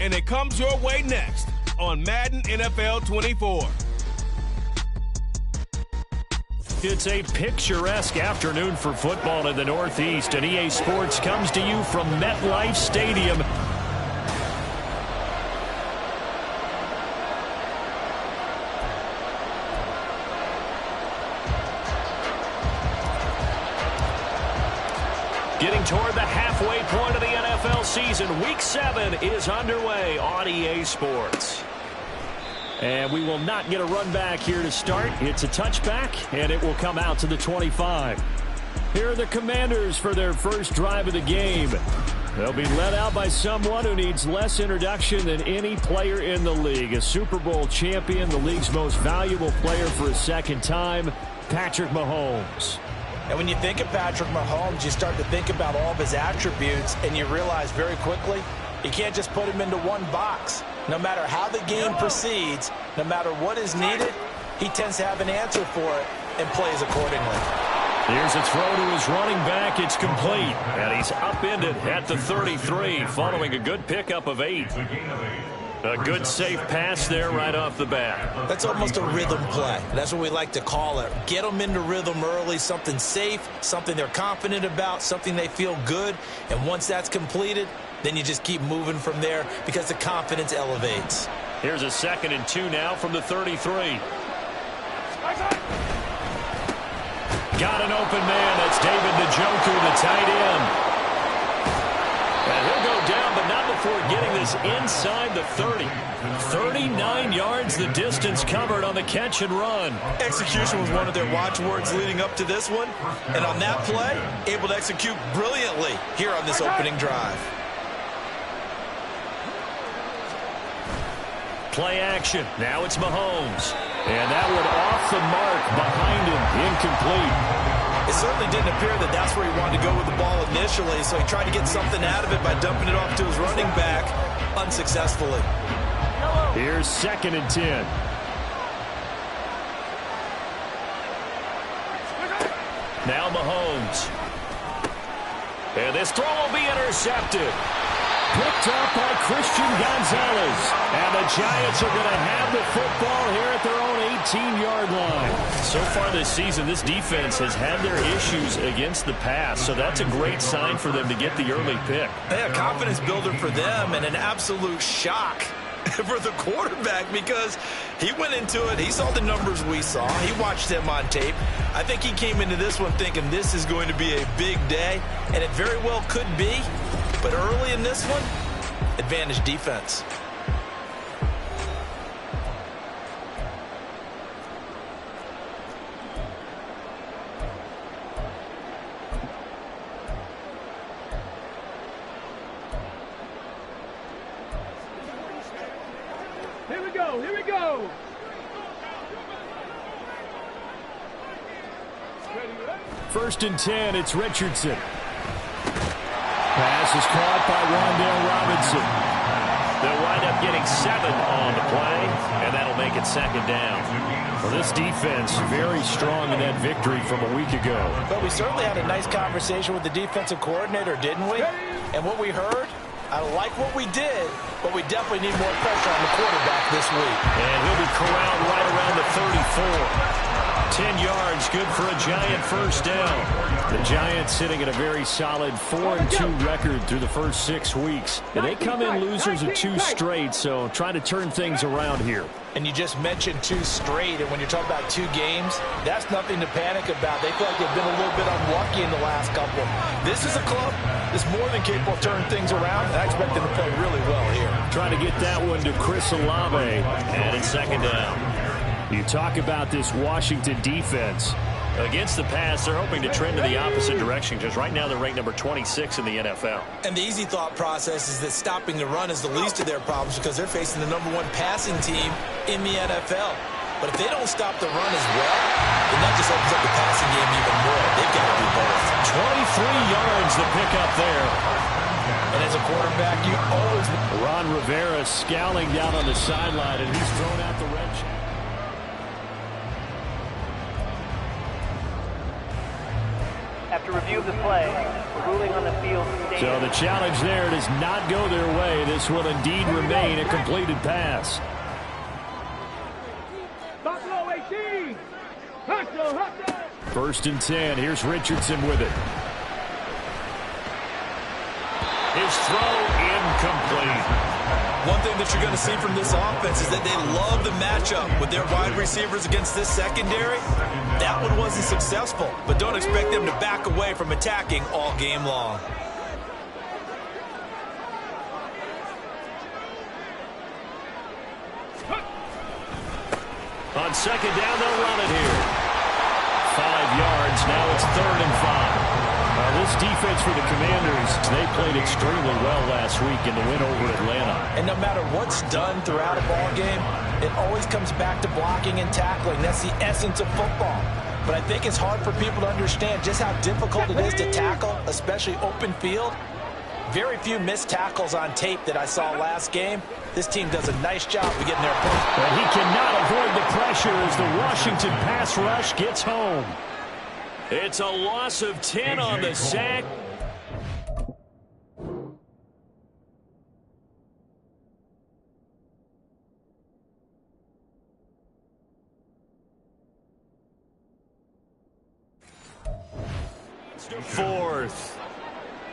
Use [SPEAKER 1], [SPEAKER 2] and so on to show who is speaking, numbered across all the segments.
[SPEAKER 1] and it comes your way next on Madden NFL 24.
[SPEAKER 2] It's a picturesque afternoon for football in the Northeast, and EA Sports comes to you from MetLife Stadium. Getting toward the halfway point of the NFL season, Week 7 is underway on EA Sports. And we will not get a run back here to start. It's a touchback, and it will come out to the 25. Here are the Commanders for their first drive of the game. They'll be led out by someone who needs less introduction than any player in the league. A Super Bowl champion, the league's most valuable player for a second time, Patrick Mahomes.
[SPEAKER 3] And when you think of Patrick Mahomes, you start to think about all of his attributes, and you realize very quickly, you can't just put him into one box. No matter how the game proceeds, no matter what is needed, he tends to have an answer for it and plays accordingly.
[SPEAKER 2] Here's a throw to his running back. It's complete. And he's upended at the 33 following a good pickup of 8. A good safe pass there right off the bat.
[SPEAKER 3] That's almost a rhythm play. That's what we like to call it. Get them into rhythm early, something safe, something they're confident about, something they feel good. And once that's completed, then you just keep moving from there because the confidence elevates.
[SPEAKER 2] Here's a 2nd and 2 now from the 33. Got an open man. That's David Njoku, the tight end. And he'll go down, but not before getting this inside the 30. 39 yards the distance covered on the catch and run.
[SPEAKER 3] Execution was one of their watchwords leading up to this one. And on that play, able to execute brilliantly here on this opening drive.
[SPEAKER 2] Play action. Now it's Mahomes. And that one off the mark behind him. Incomplete.
[SPEAKER 3] It certainly didn't appear that that's where he wanted to go with the ball initially, so he tried to get something out of it by dumping it off to his running back unsuccessfully.
[SPEAKER 2] Here's 2nd and 10. Now Mahomes. And this throw will be intercepted. Picked up by Christian Gonzalez. And the Giants are going to have the football here at their own 18-yard line. So far this season, this defense has had their issues against the pass, so that's a great sign for them to get the early pick.
[SPEAKER 3] Yeah, a confidence builder for them and an absolute shock for the quarterback because he went into it. He saw the numbers we saw. He watched them on tape. I think he came into this one thinking this is going to be a big day, and it very well could be. But early in this one, advantage defense.
[SPEAKER 1] Here we go. Here we go.
[SPEAKER 2] 1st and 10. It's Richardson. Pass is caught by Wan'Dale Robinson. They'll wind up getting 7 on the play, and that'll make it 2nd down. Well, this defense very strong in that victory from a week ago.
[SPEAKER 3] But we certainly had a nice conversation with the defensive coordinator, didn't we? And what we heard, I like what we did, but we definitely need more pressure on the quarterback this week.
[SPEAKER 2] And he'll be corralled right around the 34. 10 yards, good for a Giant first down. The Giants sitting at a very solid 4-2 record through the first 6 weeks. And they come in losers of 2 straight, so trying to turn things around here.
[SPEAKER 3] And you just mentioned 2 straight, and when you're talking about 2 games, that's nothing to panic about. They feel like they've been a little bit unlucky in the last couple. This is a club that's more than capable of turning things around, and I expect them to play really well here.
[SPEAKER 2] Trying to get that one to Chris Olave, and it's 2nd down. You talk about this Washington defense. Against the pass, they're hoping to trend in the opposite direction because right now they're ranked number 26 in the NFL.
[SPEAKER 3] And the easy thought process is that stopping the run is the least of their problems because they're facing the #1 passing team in the NFL. But if they don't stop the run as well, then that just opens up the passing game even more. They've got to do both.
[SPEAKER 2] 23 yards to pick up there.
[SPEAKER 3] And as a quarterback, you always...
[SPEAKER 2] Ron Rivera scowling down on the sideline, and he's thrown out the red check.
[SPEAKER 4] After to review the play. Ruling on the field.
[SPEAKER 2] So the challenge there does not go their way. This will indeed remain a completed pass. First and 10. Here's Richardson with it. His throw incomplete.
[SPEAKER 3] One thing that you're going to see from this offense is that they love the matchup with their wide receivers against this secondary. That one wasn't successful, but don't expect them to back away from attacking all game long.
[SPEAKER 2] On second down, they'll run it here. 5 yards. Now it's 3rd and 5. This defense for the Commanders, they played extremely well last week in the win over Atlanta.
[SPEAKER 3] And no matter what's done throughout a ball game, it always comes back to blocking and tackling. That's the essence of football. But I think it's hard for people to understand just how difficult it is to tackle, especially open field. Very few missed tackles on tape that I saw last game. This team does a nice job of getting their points.
[SPEAKER 2] But he cannot avoid the pressure as the Washington pass rush gets home. It's a loss of 10 on the sack. Fourth.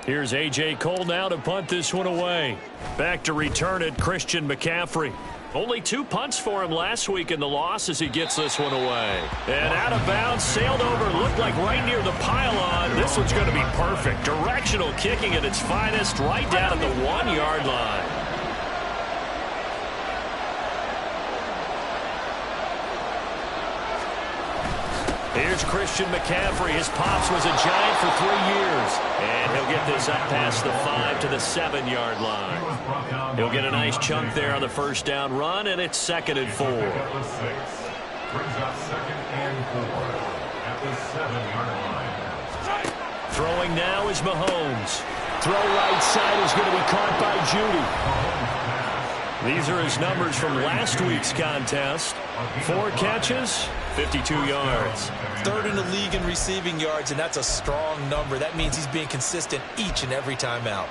[SPEAKER 2] Here's A.J. Cole now to punt this one away. Back to return it, Christian McCaffrey. Only 2 punts for him last week in the loss as he gets this one away. And out of bounds, sailed over, looked like right near the pylon. This one's going to be perfect. Directional kicking at its finest, right down at the 1-yard line. Here's Christian McCaffrey. His pops was a Giant for 3 years. And he'll get this up past the 5 to the 7-yard line. He'll get a nice chunk there on the first down run, and it's 2nd and 4.
[SPEAKER 5] Brings up 2nd and 4 at the 7-yard line.
[SPEAKER 2] Throwing now is Mahomes. Throw right side is going to be caught by Judy. These are his numbers from last week's contest. 4 catches, 52 yards.
[SPEAKER 3] 3rd in the league in receiving yards, and that's a strong number. That means he's being consistent each and every time out.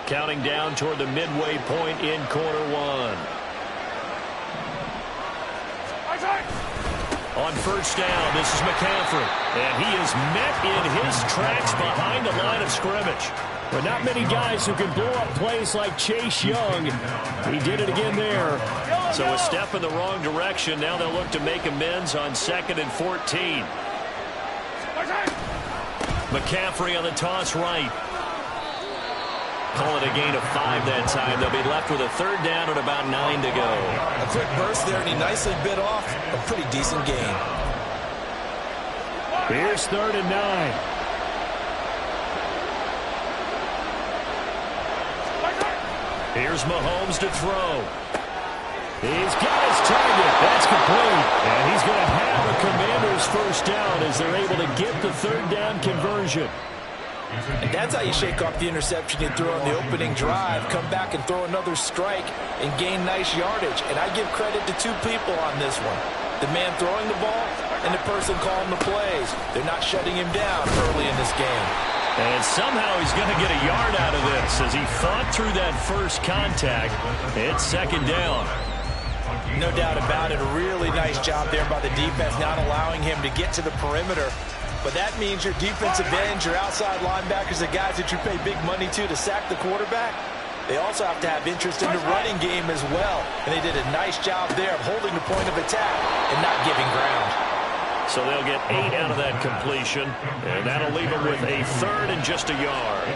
[SPEAKER 2] Counting down toward the midway point in quarter 1. On first down, this is McCaffrey. And he is met in his tracks behind the line of scrimmage. But not many guys who can blow up plays like Chase Young. He did it again there. So a step in the wrong direction. Now they'll look to make amends on 2nd and 14. McCaffrey on the toss right. Call it a gain of 5 that time. They'll be left with a 3rd down and about 9 to go.
[SPEAKER 3] A quick burst there, and he nicely bit off a pretty decent gain.
[SPEAKER 2] Here's 3rd and 9. Here's Mahomes to throw. He's got his target. That's complete. And he's going to have a Commander's first down as they're able to get the 3rd down conversion.
[SPEAKER 3] And that's how you shake off the interception you threw on the opening drive, come back and throw another strike and gain nice yardage. And I give credit to 2 people on this one. The man throwing the ball and the person calling the plays. They're not shutting him down early in this game.
[SPEAKER 2] And somehow he's going to get a yard out of this as he fought through that first contact. It's 2nd down.
[SPEAKER 3] No doubt about it. A really nice job there by the defense, not allowing him to get to the perimeter. But that means your defensive ends, your outside linebackers, the guys that you pay big money to sack the quarterback, they also have to have interest in the running game as well. And they did a nice job there of holding the point of attack and not giving ground.
[SPEAKER 2] So they'll get 8 out of that completion, and that'll leave them with a 3rd and just a yard.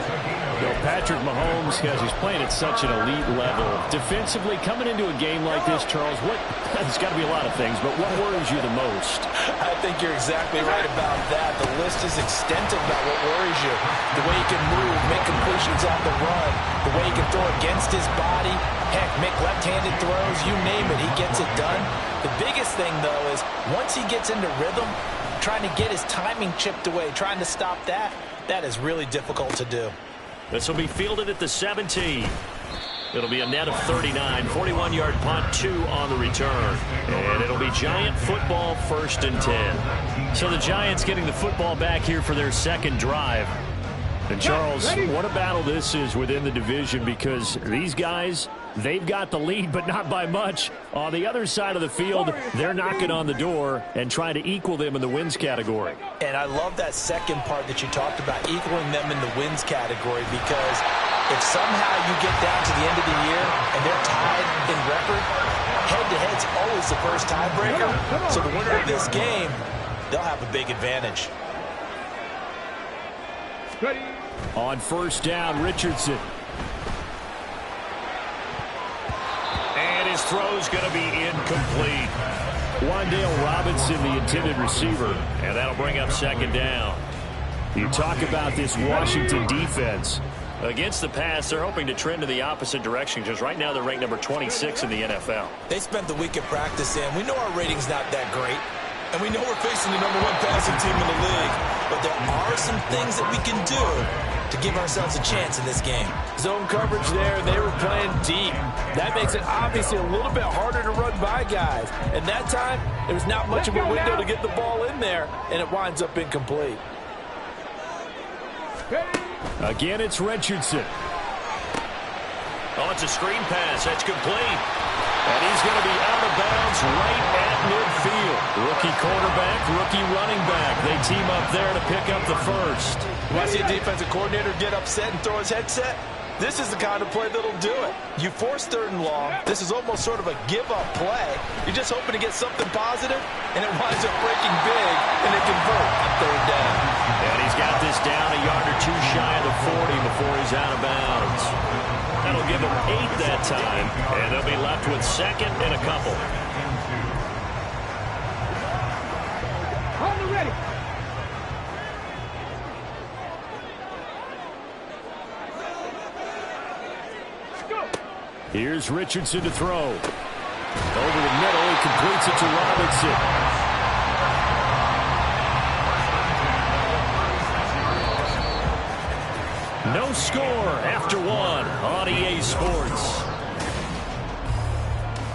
[SPEAKER 2] You know, Patrick Mahomes, guys, he's playing at such an elite level. Defensively, coming into a game like this, Charles, there's got to be a lot of things, but what worries you the most?
[SPEAKER 3] I think you're exactly right about that. The list is extensive about what worries you. The way he can move, make completions off the run, the way he can throw against his body, heck, make left-handed throws, you name it, he gets it done. The biggest thing, though, is once he gets into rhythm, trying to get his timing chipped away, trying to stop that, that is really difficult to do.
[SPEAKER 2] This will be fielded at the 17. It'll be a net of 39, 41-yard punt, 2 on the return. And it'll be Giant football, 1st and 10. So the Giants getting the football back here for their second drive. And Charles, what a battle this is within the division, because these guys, they've got the lead, but not by much. On the other side of the field, they're knocking on the door and trying to equal them in the wins category.
[SPEAKER 3] And I love that second part that you talked about, equaling them in the wins category, because if somehow you get down to the end of the year and they're tied in record, head-to-head's always the first tiebreaker. So the winner of this game, they'll have a big advantage.
[SPEAKER 2] On 1st down, Richardson. And his throw's going to be incomplete. Wan'Dale Robinson, the intended receiver, and that'll bring up 2nd down. You talk about this Washington defense. Against the pass, they're hoping to trend in the opposite direction, because right now they're ranked number 26 in the NFL.
[SPEAKER 3] They spent the week at practice, and we know our rating's not that great. And we know we're facing the number 1 passing team in the league. But there are some things that we can do to give ourselves a chance in this game.
[SPEAKER 6] Zone coverage there. They were playing deep. That makes it obviously a little bit harder to run by guys. And that time, there's not much of a window to get the ball in there, and it winds up incomplete.
[SPEAKER 2] Again, it's Richardson. Oh, it's a screen pass. That's complete. And he's going to be out of bounds right at midfield. Rookie quarterback, rookie running back. They team up there to pick up the first.
[SPEAKER 6] When I see a defensive coordinator get upset and throw his headset, this is the kind of play that'll do it. You force 3rd and long. This is almost sort of a give-up play. You're just hoping to get something positive, and it winds up breaking big, and they convert on 3rd down.
[SPEAKER 2] And he's got this down a yard or 2 shy of the 40 before he's out of bounds. That'll give them 8 that time, and they'll be left with 2nd and a couple.
[SPEAKER 7] On the ready.
[SPEAKER 2] Here's Richardson to throw. Over the middle, he completes it to Robinson. No score after 1 on EA Sports.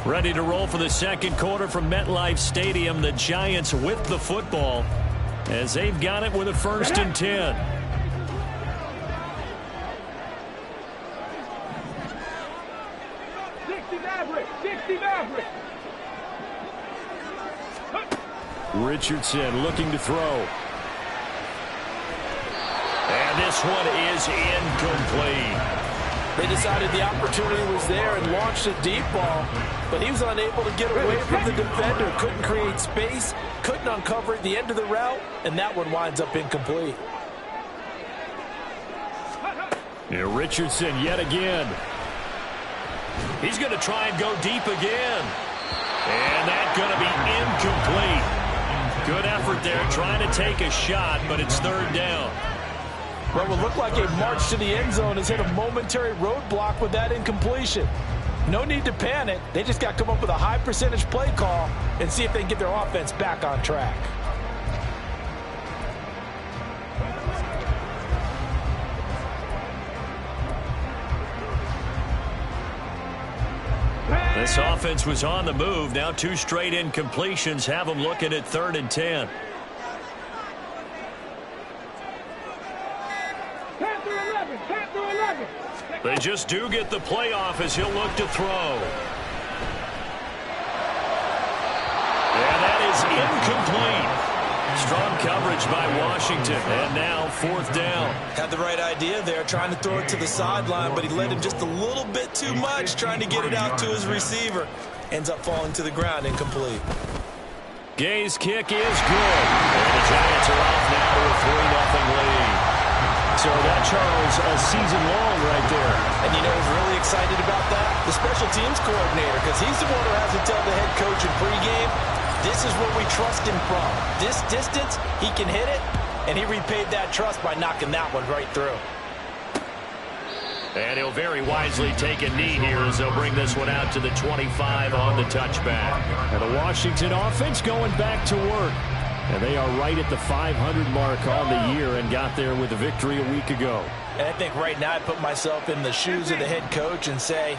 [SPEAKER 2] Ready to roll for the second quarter from MetLife Stadium. The Giants with the football as they've got it with a 1st and 10. Richardson looking to throw. And this one is incomplete.
[SPEAKER 6] They decided the opportunity was there and launched a deep ball, but he was unable to get away from the defender. Couldn't create space, couldn't uncover at the end of the route, and that one winds up incomplete.
[SPEAKER 2] And Richardson yet again. He's going to try and go deep again. And that's going to be incomplete. Good effort there, trying to take a shot, but it's 3rd down.
[SPEAKER 6] What will look like a march to the end zone has hit a momentary roadblock with that incompletion. No need to panic. They just got to come up with a high percentage play call and see if they can get their offense back on track.
[SPEAKER 2] This offense was on the move. Now 2 straight incompletions have them looking at 3rd and 10. They just do get the playoff as he'll look to throw. And that is incomplete. Strong coverage by Washington. And now 4th down.
[SPEAKER 3] Had the right idea there, trying to throw it to the sideline, but he led him just a little bit too much, trying to get it out to his receiver. Ends up falling to the ground, incomplete.
[SPEAKER 2] Gay's kick is good. And the Giants are off now to a 3-0 lead. So that, Charles, a season long right there.
[SPEAKER 6] And you know who's really excited about that? The special teams coordinator, because he's the one who has to tell the head coach in pregame, this is where we trust him from. This distance, he can hit it, and he repaid that trust by knocking that one right through.
[SPEAKER 2] And he'll very wisely take a knee here as they'll bring this one out to the 25 on the touchback. And the Washington offense going back to work. And they are right at the 500 mark on the year and got there with a victory a week ago.
[SPEAKER 6] And I think right now I put myself in the shoes of the head coach and say,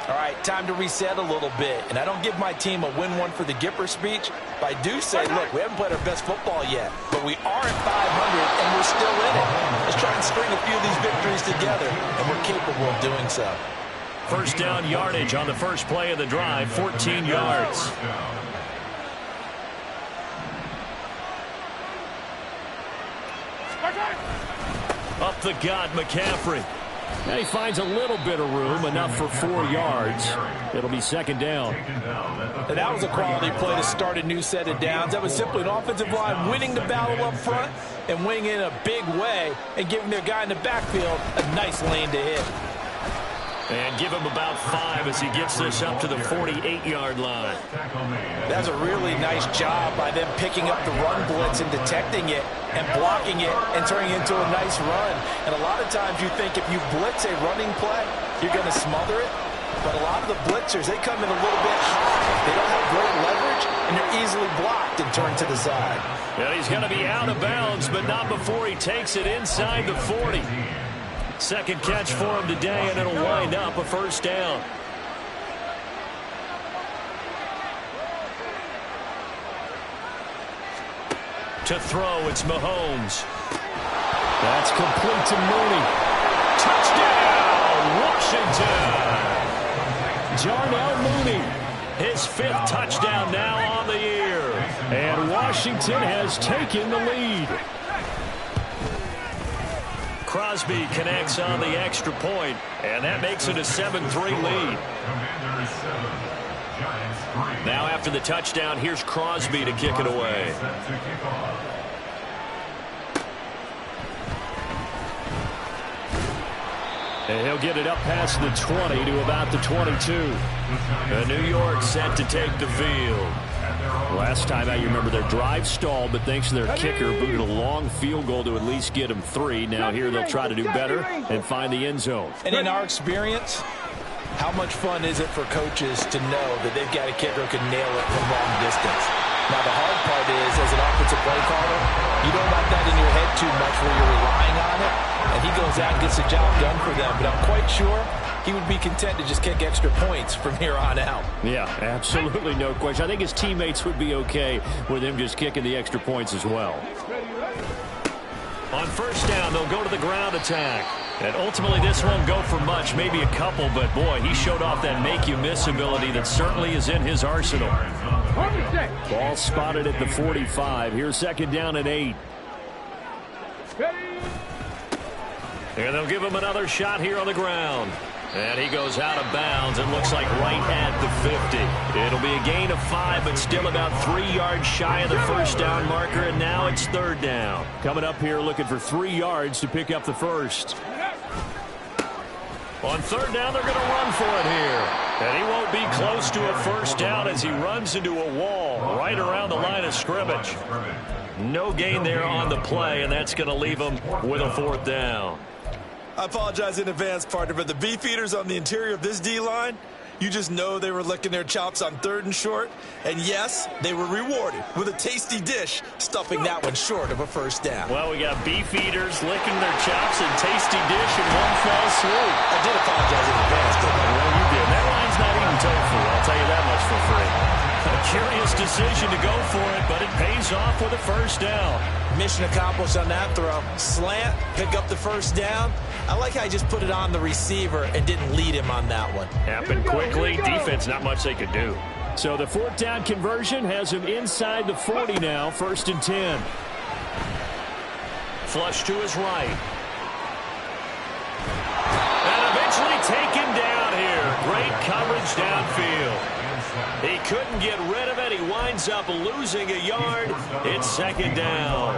[SPEAKER 6] all right, time to reset a little bit. And I don't give my team a win one for the Gipper speech, but I do say, look, we haven't played our best football yet, but we are at 500 and we're still in it. Let's try and string a few of these victories together, and we're capable of doing so.
[SPEAKER 2] First down yardage on the first play of the drive, 14 yards. Up the gut, McCaffrey. Now he finds a little bit of room, enough for 4 yards. It'll be second down.
[SPEAKER 6] And that was a quality play to start a new set of downs. That was simply an offensive line winning the battle up front and winning in a big way and giving their guy in the backfield a nice lane to hit.
[SPEAKER 2] And give him about 5 as he gets this up to the 48-yard line.
[SPEAKER 6] That's a really nice job by them picking up the run blitz and detecting it and blocking it and turning it into a nice run. And a lot of times you think if you blitz a running play, you're going to smother it. But a lot of the blitzers, they come in a little bit high. They don't have great leverage, and they're easily blocked and turned to the side.
[SPEAKER 2] And he's going to be out of bounds, but not before he takes it inside the 40. Second catch for him today, and it'll wind up a first down. To throw, it's Mahomes. That's complete to Mooney. Touchdown, Washington! Darnell Mooney, his 5th touchdown now on the year. And Washington has taken the lead. Crosby connects on the extra point, and that makes it a 7-3 lead. Now after the touchdown, here's Crosby to kick it away. And he'll get it up past the 20 to about the 22. And New York set to take the field. Last time out, you remember their drive stalled, but thanks to their kicker, booted a long field goal to at least get them 3. Now here they'll try to do better and find the end zone.
[SPEAKER 6] And in our experience, how much fun is it for coaches to know that they've got a kicker who can nail it from long distance? Now the hard part is, as an offensive play caller, you don't want that in your head too much where you're relying on it, and he goes out and gets the job done for them. But I'm quite sure he would be content to just kick extra points from here on out. Yeah, absolutely no question. I think his teammates would be okay with him just kicking the extra points as well. On first down, they'll go to the ground attack. And ultimately, this won't go for much, maybe a couple, but boy, he showed off that make-you-miss ability that certainly is in his arsenal. Ball spotted at the 45. Here's second down and 8. And they'll give him another shot here on the ground. And he goes out of bounds and looks like right at the 50. It'll be a gain of 5, but still about 3 yards shy of the first down marker, and now it's third down. Coming up here looking for 3 yards to pick up the first. On third down, they're going to run for it here. And he won't be close to a first down as he runs into a wall right around the line of scrimmage. No gain there on the play, and that's going to leave him with a fourth down.
[SPEAKER 3] I apologize in advance, partner, but the beefeaters on the interior of this D-line, you just know they were licking their chops on 3rd and short. And yes, they were rewarded with a tasty dish, stuffing that one short of a first down.
[SPEAKER 2] Well, we got beefeaters licking their chops and tasty dish in one fell swoop.
[SPEAKER 3] I did apologize in advance, didn't I?
[SPEAKER 2] Well, you did. That line's not even tofu. I'll tell you that much for free. A curious decision to go for it, but it pays off with a first down.
[SPEAKER 6] Mission accomplished on that throw. Slant, pick up the first down. I like how he just put it on the receiver and didn't lead him on that one.
[SPEAKER 2] Happened quickly. Defense, not much they could do. So the fourth down conversion has him inside the 40 now, 1st and 10. Flush to his right. And eventually taken down here. Great coverage downfield. He couldn't get rid of it. He winds up losing a yard. It's second down.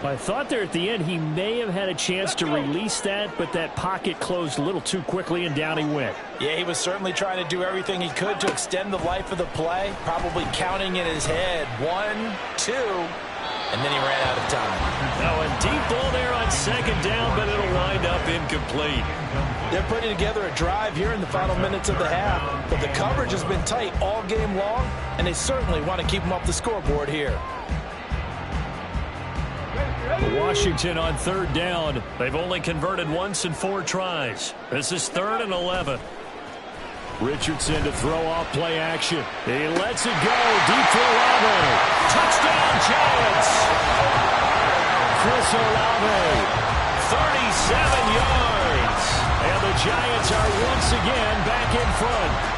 [SPEAKER 2] I thought there at the end he may have had a chance to release that, but that pocket closed a little too quickly, and down he went.
[SPEAKER 6] Yeah, he was certainly trying to do everything he could to extend the life of the play, probably counting in his head 1, 2, and then he ran out of time.
[SPEAKER 2] Now a deep ball there on second down, but it'll wind up incomplete.
[SPEAKER 6] They're putting together a drive here in the final minutes of the half, but the coverage has been tight all game long, and they certainly want to keep them off the scoreboard here.
[SPEAKER 2] Washington on third down. They've only converted once in 4 tries. This is 3rd and 11. Richardson to throw off play action. He lets it go. Deep for Olave. Touchdown, Giants. Chris Olave, 37 yards. And the Giants are once again back in front.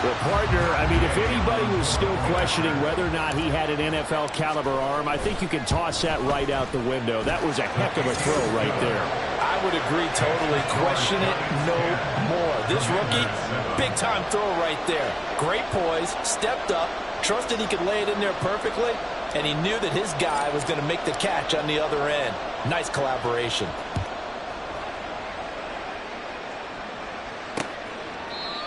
[SPEAKER 2] Well, partner, I mean, if anybody was still questioning whether or not he had an NFL caliber arm, I think you can toss that right out the window. That was a heck of a throw right there.
[SPEAKER 6] I would agree totally. Question it no more. This rookie, big-time throw right there. Great poise, stepped up, trusted he could lay it in there perfectly, and he knew that his guy was going to make the catch on the other end. Nice collaboration.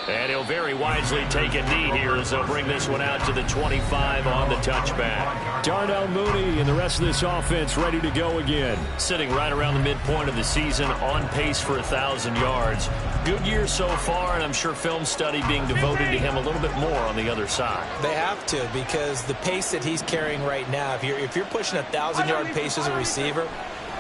[SPEAKER 2] And he'll very wisely take a knee here as they'll bring this one out to the 25 on the touchback. Darnell Mooney and the rest of this offense ready to go again. Sitting right around the midpoint of the season, on pace for 1,000 yards. Good year so far, and I'm sure film study being devoted to him a little bit more on the other side.
[SPEAKER 6] They have to, because the pace that he's carrying right now, if you're pushing 1,000-yard pace as a receiver,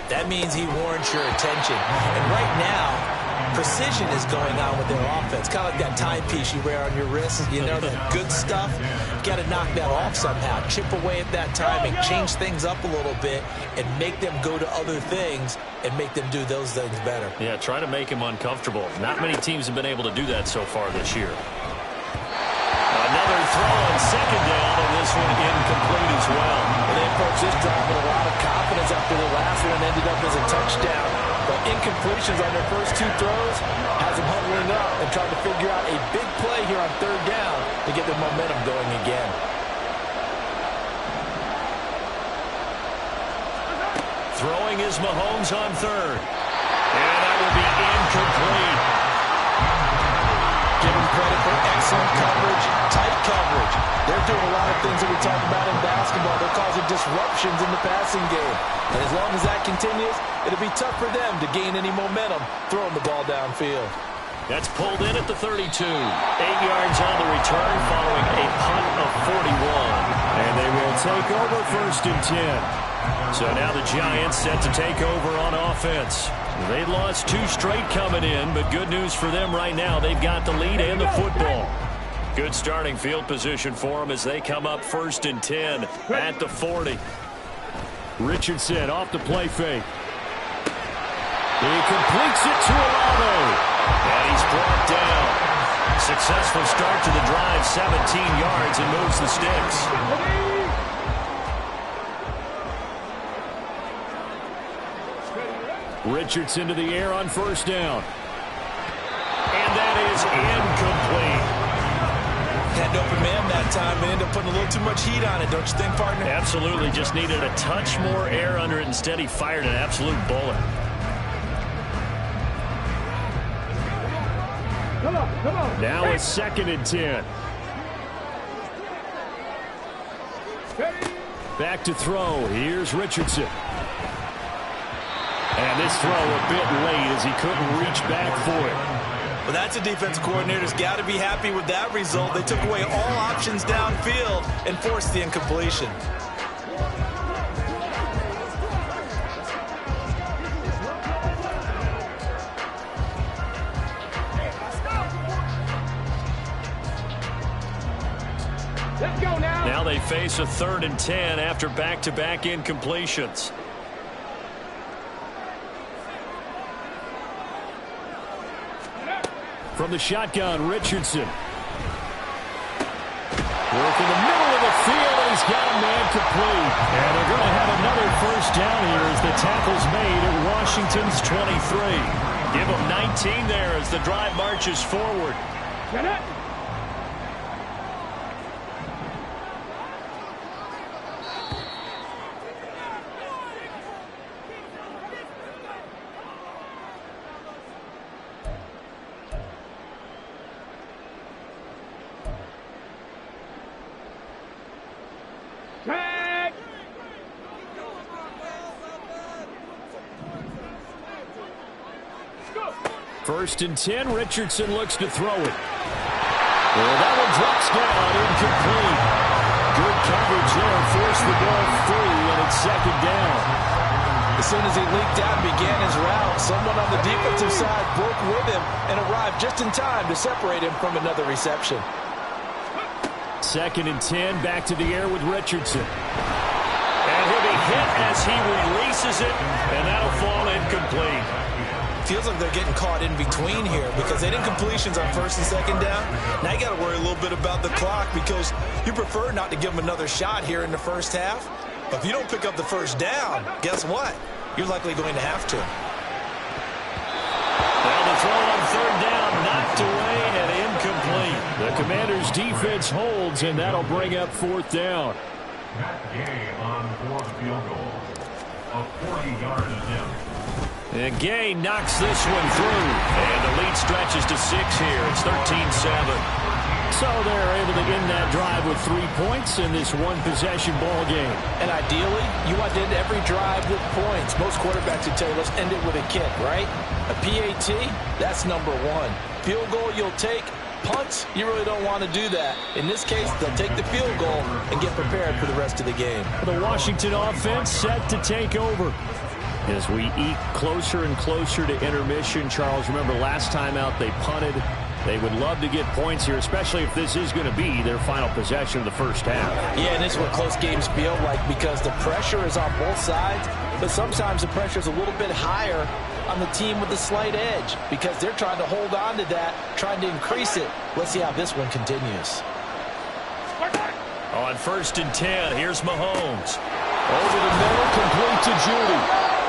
[SPEAKER 6] that means he warrants your attention. And right now, precision is going on with their offense. Kind of like that timepiece you wear on your wrist, you know, that good stuff. You got to knock that off somehow. Chip away at that timing, change things up a little bit, and make them go to other things and make them do those things better.
[SPEAKER 2] Yeah, try to make him uncomfortable. Not many teams have been able to do that so far this year. Another throw on second down, and this one incomplete as well.
[SPEAKER 6] And they approached this drive with a lot of confidence after the last one and ended up as a touchdown. But incompletions on their first 2 throws has them huddling up and trying to figure out a big play here on third down to get their momentum going again.
[SPEAKER 2] Throwing is Mahomes on third. And that will be incomplete.
[SPEAKER 6] Give them credit for excellent coverage, tight coverage. They're doing a lot of things that we talk about in basketball. They're causing disruptions in the passing game. And as long as that continues, it'll be tough for them to gain any momentum throwing the ball downfield.
[SPEAKER 2] That's pulled in at the 32. 8 yards on the return following a punt of 41. And they will take over 1st and 10. So now the Giants set to take over on offense. They lost 2 straight coming in, but good news for them right now. They've got the lead and the football. Good starting field position for them as they come up 1st and 10 at the 40. Richardson off the play fake. He completes it to Olave. And he's brought down. Successful start to the drive, 17 yards, and moves the sticks. Richardson to the air on 1st down. And that is incomplete.
[SPEAKER 6] Had an open man that time and ended up putting a little too much heat on it, don't you think, partner?
[SPEAKER 2] Absolutely. Just needed a touch more air under it. Instead, he fired an absolute bullet. Now it's 2nd and 10. Back to throw. Here's Richardson. And this throw a bit late as he couldn't reach back for it.
[SPEAKER 6] Well, that's a defense coordinator's got to be happy with that result. They took away all options downfield and forced the incompletion.
[SPEAKER 4] Let's go now.
[SPEAKER 2] Now they face a 3rd and 10 after back-to-back incompletions. From the shotgun, Richardson. Work in the middle of the field, and he's got a man complete. And they're going to have another 1st down here as the tackle's made at Washington's 23. Give them 19 there as the drive marches forward.
[SPEAKER 4] Get it.
[SPEAKER 2] First and 10, Richardson looks to throw it. Well, that one drops down, incomplete. Good coverage there. Forced the ball free, and it's second down.
[SPEAKER 6] As soon as he leaked out and began his route, someone on the defensive side broke with him and arrived just in time to separate him from another reception.
[SPEAKER 2] 2nd and 10, back to the air with Richardson. And he'll be hit as he releases it, and that'll fall incomplete.
[SPEAKER 3] Feels like they're getting caught in between here because they didn't completions on 1st and 2nd down. Now you got to worry a little bit about the clock because you prefer not to give them another shot here in the first half. But if you don't pick up the first down, guess what? You're likely going to have to.
[SPEAKER 2] Well, the throw on 3rd down, knocked away and incomplete. The Commanders' defense holds, and that'll bring up 4th down.
[SPEAKER 5] Matt Gay on 4th field goal. A 40-yard attempt.
[SPEAKER 2] And Gay knocks this one through. And the lead stretches to 6 here. It's 13-7. So they're able to end that drive with 3 points in this one-possession ball game.
[SPEAKER 6] And ideally, you want to end every drive with points. Most quarterbacks would tell you, let's end it with a kick, right? A PAT, that's number 1. Field goal you'll take. Punts, you really don't want to do that. In this case, they'll take the field goal and get prepared for the rest of the game.
[SPEAKER 2] The Washington offense set to take over. As we eke closer and closer to intermission, Charles, remember last time out they punted. They would love to get points here, especially if this is going to be their final possession of the first half.
[SPEAKER 6] Yeah, and this is what close games feel like because the pressure is on both sides, but sometimes the pressure is a little bit higher on the team with the slight edge because they're trying to hold on to that, trying to increase it. Let's see how this one continues.
[SPEAKER 2] On 1st and 10, here's Mahomes. Over the middle, complete to Judy.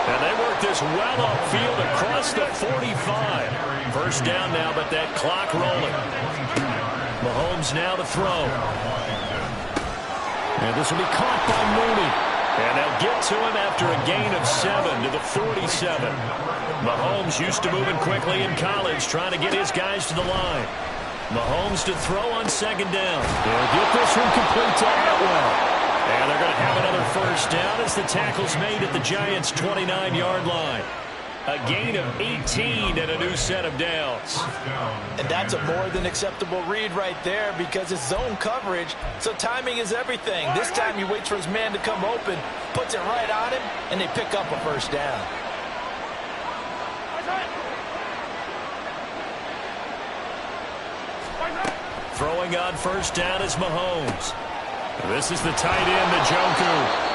[SPEAKER 2] And they work this well upfield across the 45. First down now, but that clock rolling. Mahomes now to throw. And this will be caught by Mooney. And they'll get to him after a gain of 7 to the 47. Mahomes used to moving quickly in college, trying to get his guys to the line. Mahomes to throw on 2nd down. They'll get this one complete to Atwell. And they're going to have another first down as the tackle's made at the Giants' 29-yard line. A gain of 18 and a new set of downs.
[SPEAKER 6] And that's a more than acceptable read right there because it's zone coverage, so timing is everything. This time he waits for his man to come open, puts it right on him, and they pick up a first down.
[SPEAKER 2] Throwing on 1st down is Mahomes. This is the tight end, Njoku.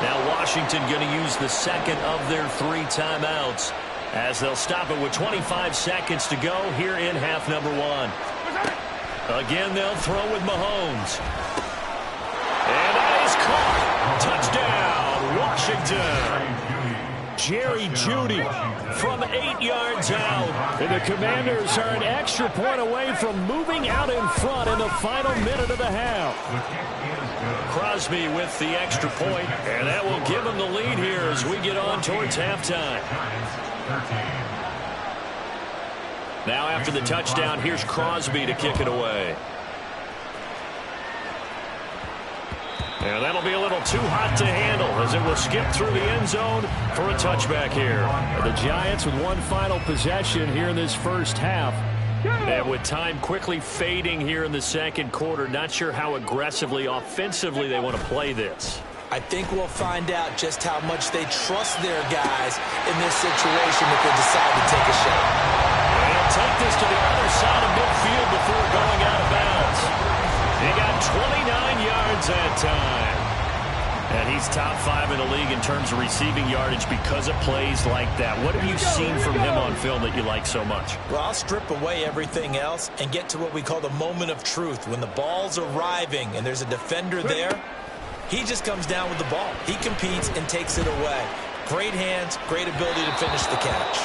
[SPEAKER 2] Now Washington going to use the 2nd of their 3 timeouts as they'll stop it with 25 seconds to go here in half number 1. Again, they'll throw with Mahomes. And that is caught. Touchdown, Washington. Jerry Jeudy from 8 yards out. And the Commanders are an extra point away from moving out in front in the final minute of the half. Crosby with the extra point, and that will give them the lead here as we get on towards halftime. Now after the touchdown, here's Crosby to kick it away. And that'll be a little too hot to handle as it will skip through the end zone for a touchback here. The Giants with one final possession here in this first half. And with time quickly fading here in the second quarter, not sure how aggressively, offensively they want to play this.
[SPEAKER 6] I think we'll find out just how much they trust their guys in this situation if they decide to take a shot.
[SPEAKER 2] And he'll take this to the other side of midfield before going out of bounds. He got 29 yards that time. And he's top 5 in the league in terms of receiving yardage because of plays like that. What have you seen from him on film that you like so much?
[SPEAKER 3] Well, I'll strip away everything else and get to what we call the moment of truth. When the ball's arriving and there's a defender there, he just comes down with the ball. He competes and takes it away. Great hands, great ability to finish the catch.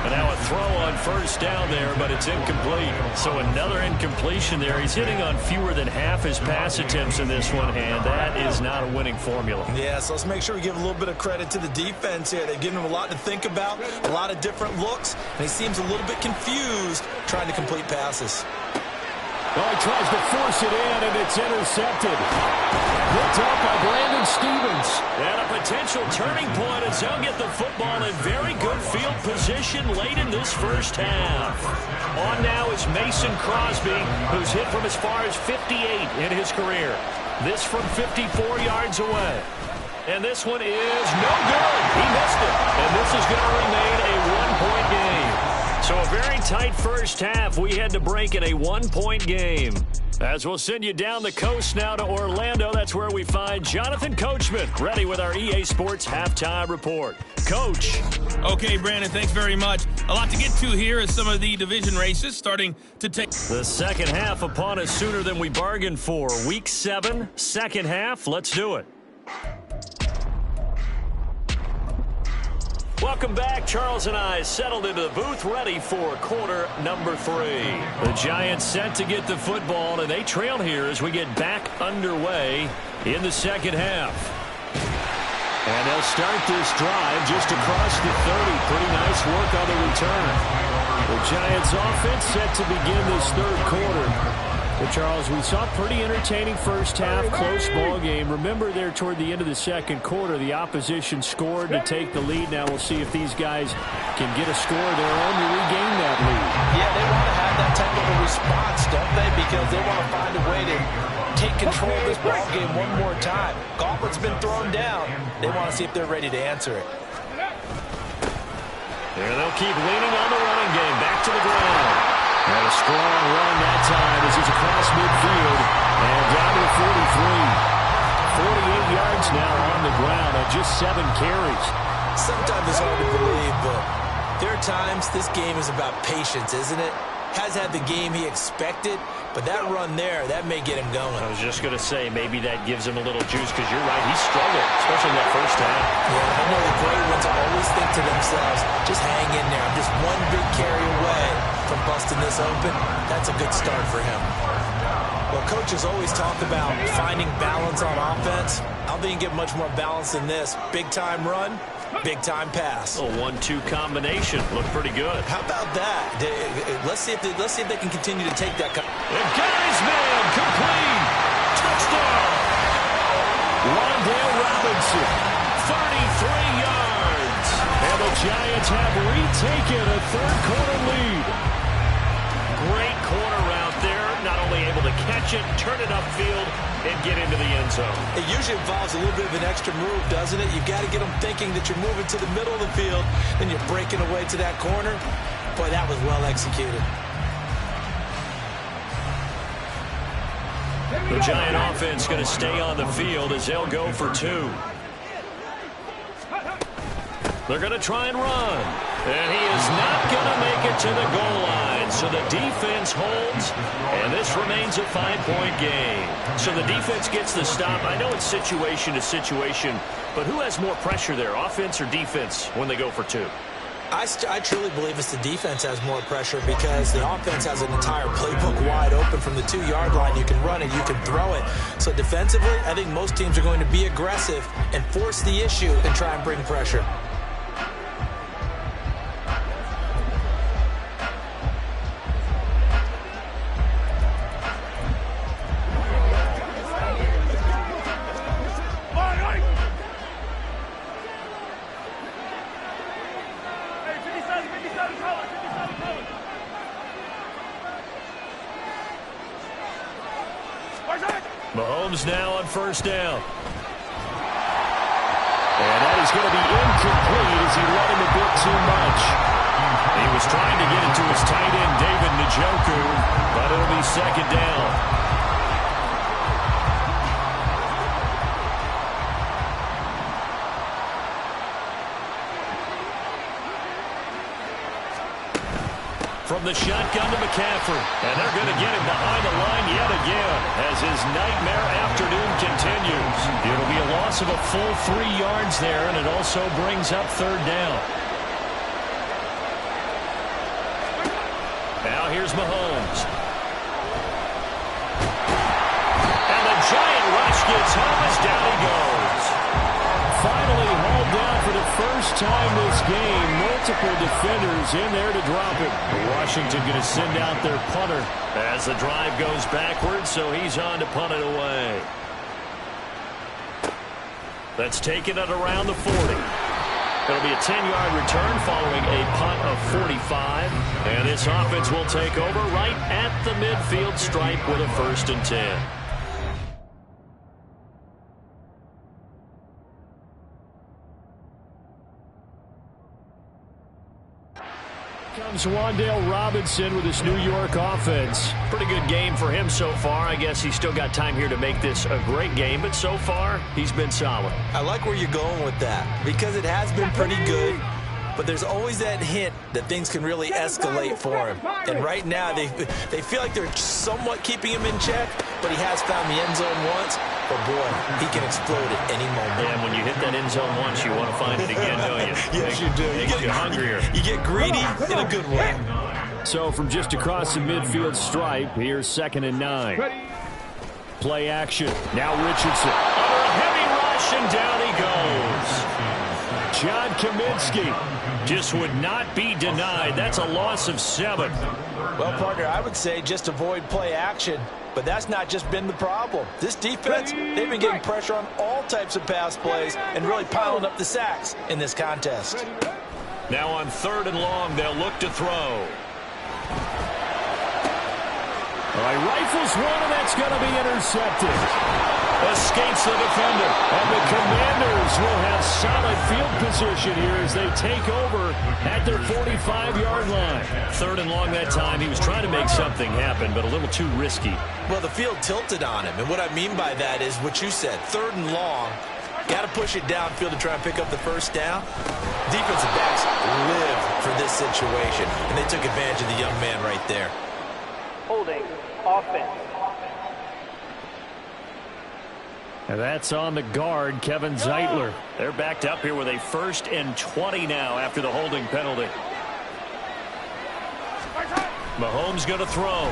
[SPEAKER 2] And now a throw on first down there, but it's incomplete. So another incompletion there. He's hitting on fewer than half his pass attempts in this one, and that is not a winning formula.
[SPEAKER 3] Yeah, so let's make sure we give a little bit of credit to the defense here. They've given him a lot to think about, a lot of different looks, and he seems a little bit confused trying to complete passes.
[SPEAKER 2] Well, he tries to force it in, and it's intercepted. Picked up by Brandon Stephens. And a potential turning point as he'll get the football in very good field position late in this first half. On now is Mason Crosby, who's hit from as far as 58 in his career. This from 54 yards away. And this one is no good. He missed it. And this is going to remain a one-point game. So a very tight first half. We had to break in a one-point game. As we'll send you down the coast now to Orlando, that's where we find Jonathan Coachman, ready with our EA Sports Halftime Report. Coach.
[SPEAKER 7] Okay, Brandon, thanks very much. A lot to get to here as some of the division races starting to take.
[SPEAKER 2] The second half upon us sooner than we bargained for. Week 7, second half. Let's do it. Welcome back. Charles and I settled into the booth, ready for quarter number 3. The Giants set to get the football, and they trail here as we get back underway in the second half. And they'll start this drive just across the 30. Pretty nice work on the return. The Giants offense set to begin this third quarter. Well, Charles, we saw a pretty entertaining first half, close ball game. Remember there toward the end of the second quarter, the opposition scored to take the lead. Now we'll see if these guys can get a score of their own to regain that lead.
[SPEAKER 6] Yeah, they want to have that type of a response, don't they? Because they want to find a way to take control of this ball game one more time. Gauntlet's been thrown down. They want to see if they're ready to answer it.
[SPEAKER 2] And they'll keep leaning on the running game. Back to the ground. And a strong run that time as he's across midfield and down to the 43. 48 yards now on the ground on just 7 carries.
[SPEAKER 6] Sometimes it's hard to believe, but there are times this game is about patience, isn't it? Has had the game he expected, but that run there, that may get him going.
[SPEAKER 2] I was just going to say, maybe that gives him a little juice, because you're right, he struggled, especially in that first half.
[SPEAKER 6] Yeah, I know the great ones always think to themselves, just hang in there. I'm just one big carry away from busting this open. That's a good start for him. Well, coaches always talk about finding balance on offense. I don't think you get much more balance than this. Big-time run, big-time pass.
[SPEAKER 2] A 1-2 combination. Looked pretty good.
[SPEAKER 6] How about that? Let's see if they can continue to take that.
[SPEAKER 2] And Geisman, complete. Touchdown. Wan'Dale Robinson, 33 yards. And the Giants have retaken a third-quarter lead. Great corner route there. Not only able to catch it, turn it upfield, and get into the end zone.
[SPEAKER 6] It usually involves a little bit of an extra move, doesn't it? You've got to get them thinking that you're moving to the middle of the field, and you're breaking away to that corner. Boy, that was well executed.
[SPEAKER 2] The Giant offense going to stay on the field as they'll go for 2. They're going to try and run. And he is not going to make it to the goal line. So the defense holds, and this remains a 5-point game. So the defense gets the stop. I know it's situation to situation, but who has more pressure there, offense or defense, when they go for 2?
[SPEAKER 6] I truly believe it's the defense has more pressure because the offense has an entire playbook wide open from the 2-yard line. You can run it, you can throw it. So defensively, I think most teams are going to be aggressive and force the issue and try and bring pressure.
[SPEAKER 2] Mahomes now on first down. And that is going to be incomplete as he let him a bit too much. He was trying to get it to his tight end, David Njoku, but it'll be second down. From the shotgun to McCaffrey. And they're going to get him behind the line yet again as his nightmare afternoon continues. It'll be a loss of a full 3 yards there, and it also brings up third down. Now here's Mahomes. And the giant rush gets home as down he goes. Finally hauled down for the first time this game. Multiple defenders in there to drop it. Washington going to send out their punter as the drive goes backwards, so he's on to punt it away. That's taken at around the 40. It'll be a 10-yard return following a 45. And this offense will take over right at the midfield stripe with a 1st and 10. Comes Wan'Dale Robinson with his New York offense. Pretty good game for him so far. I guess he's still got time here to make this a great game, but so far, he's been solid.
[SPEAKER 6] I like where you're going with that because it has been pretty good, but there's always that hint that things can really escalate for him. And right now, they feel like they're somewhat keeping him in check, but he has found the end zone once. But, boy, he can explode at any moment.
[SPEAKER 2] Yeah, and when you hit that end zone once, you want to find it again, don't you?
[SPEAKER 6] Yes, you do.
[SPEAKER 2] You get hungrier.
[SPEAKER 6] You get greedy in a good way.
[SPEAKER 2] So from just across the midfield stripe, here's 2nd and 9. Play action. Now Richardson. Under a heavy rush, and down he goes. John Kaminsky just would not be denied. That's a loss of 7.
[SPEAKER 6] Well, partner, I would say just avoid play action. But that's not just been the problem. This defense, they've been getting pressure on all types of pass plays and really piling up the sacks in this contest.
[SPEAKER 2] Now on 3rd and long, they'll look to throw. All right, rifles one, and that's going to be intercepted. Escapes the defender, and the Commanders will have solid field position here as they take over at their 45-yard line. 3rd and long that time. He was trying to make something happen, but a little too risky.
[SPEAKER 6] Well, the field tilted on him, and what I mean by that is what you said, 3rd and long. Got to push it downfield to try and pick up the 1st down. Defensive backs live for this situation, and they took advantage of the young man right there.
[SPEAKER 4] Holding offense.
[SPEAKER 2] And that's on the guard, Kevin Zeitler. They're backed up here with a 1st and 20 now after the holding penalty. Mahomes going to throw.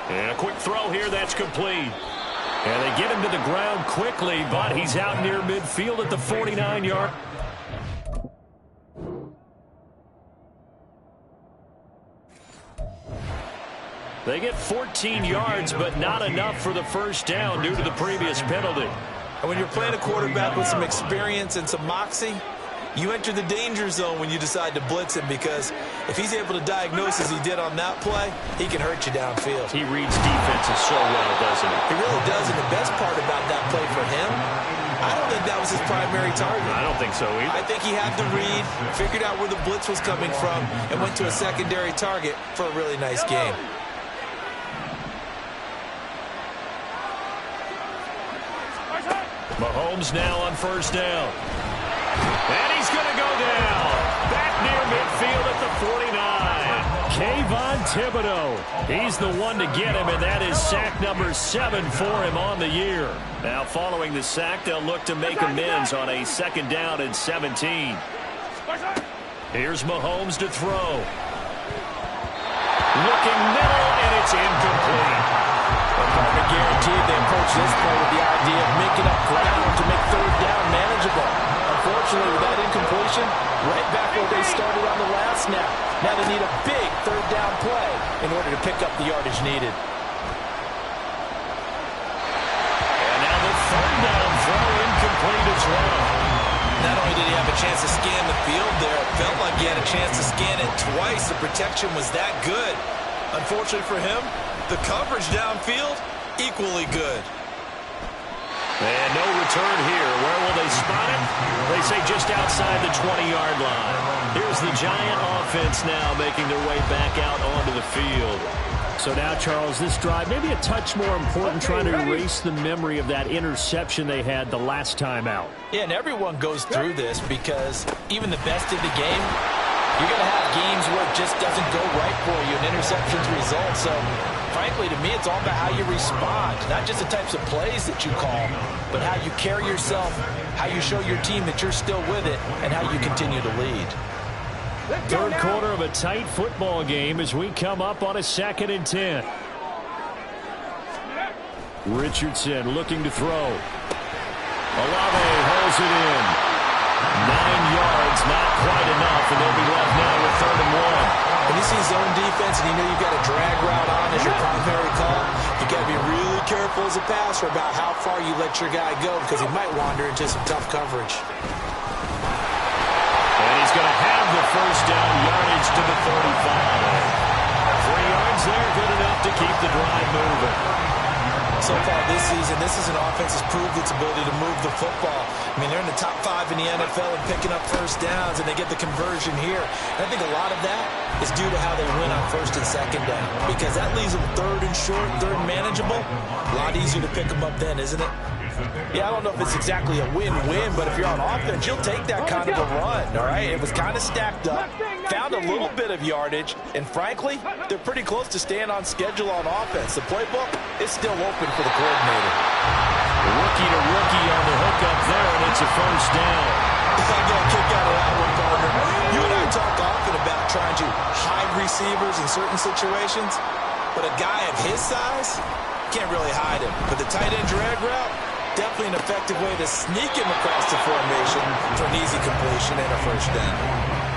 [SPEAKER 2] And a quick throw here, that's complete. And they get him to the ground quickly, but he's out near midfield at the 49-yard. They get 14 yards, but not enough for the 1st down due to the previous penalty.
[SPEAKER 6] And when you're playing a quarterback with some experience and some moxie, you enter the danger zone when you decide to blitz him, because if he's able to diagnose as he did on that play, he can hurt you downfield.
[SPEAKER 2] He reads defenses so well, doesn't he?
[SPEAKER 6] He really does, and the best part about that play for him, I don't think that was his primary target.
[SPEAKER 2] I don't think so either.
[SPEAKER 6] I think he had the read, figured out where the blitz was coming from, and went to a secondary target for a really nice game.
[SPEAKER 2] Mahomes now on 1st down. And he's going to go down. Back near midfield at the 49. Kayvon Thibodeaux. He's the one to get him, and that is sack number 7 for him on the year. Now following the sack, they'll look to make amends on a 2nd down and 17. Here's Mahomes to throw. Looking middle, and it's incomplete.
[SPEAKER 6] Partner guaranteed they approach this play with the idea of making up ground to make 3rd down manageable. Unfortunately, with that incompletion, right back where they started on the last snap. Now they need a big 3rd down play in order to pick up the yardage needed.
[SPEAKER 2] And now the 3rd down throw incomplete as well.
[SPEAKER 6] Not only did he have a chance to scan the field there, it felt like he had a chance to scan it twice. The protection was that good. Unfortunately for him, the coverage downfield, equally good.
[SPEAKER 2] And no return here. Where will they spot it? They say just outside the 20-yard line. Here's the Giant offense now making their way back out onto the field. So now, Charles, this drive, maybe a touch more important, trying to erase the memory of that interception they had the last time out.
[SPEAKER 6] Yeah, and everyone goes through this because even the best of the game, you're going to have games where it just doesn't go right for you, and interceptions result. So, frankly, to me, it's all about how you respond, not just the types of plays that you call, but how you carry yourself, how you show your team that you're still with it, and how you continue to lead.
[SPEAKER 2] 3rd quarter of a tight football game as we come up on a 2nd and 10. Richardson looking to throw. Olave holds it in. 9 yards, not quite enough, and they'll be left now with 3rd and 1.
[SPEAKER 6] When you see zone defense and you know you've got a drag route on as your primary call, you got to be really careful as a passer about how far you let your guy go, because he might wander into some tough coverage.
[SPEAKER 2] And he's going to have the 1st down
[SPEAKER 3] proved its ability to move the football. I mean, they're in the top 5 in the NFL in picking up first downs, and they get the conversion here. And I think a lot of that is due to how they win on first and second down, because that leaves them third and short, third and manageable. A lot easier to pick them up then, isn't it?
[SPEAKER 6] Yeah, I don't know if it's exactly a win-win, but if you're on offense, you'll take that kind of a run, all right? It was kind of stacked up, found a little bit of yardage, and frankly, they're pretty close to staying on schedule on offense. The playbook is still open for the coordinator.
[SPEAKER 2] Rookie to rookie on the hook up there, and it's a first down.
[SPEAKER 3] I got a kick out of that one, partner. You and I talk often about trying to hide receivers in certain situations, but a guy of his size can't really hide him. But the tight end drag route, definitely an effective way to sneak him across the formation for an easy completion and a first down.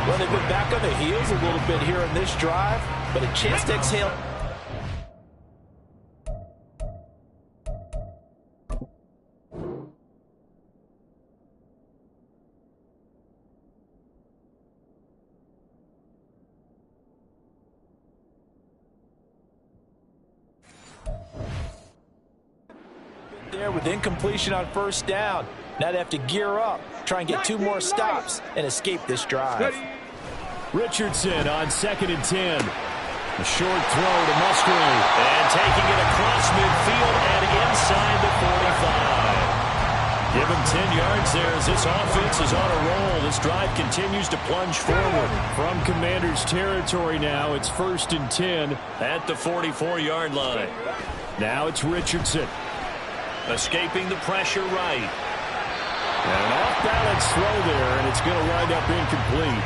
[SPEAKER 6] Well, they've been back on their heels a little bit here in this drive, but a chance to exhale. There with incompletion on first down. Now they have to gear up, try and get 2 more stops, and escape this drive.
[SPEAKER 2] Richardson on 2nd and 10. A short throw to Musgrave. And taking it across midfield and inside the 45. Give him 10 yards there as this offense is on a roll. This drive continues to plunge forward. From Commanders territory now, it's 1st and 10 at the 44-yard line. Now it's Richardson. Escaping the pressure right. And an off-balance throw there, and it's going to wind up incomplete.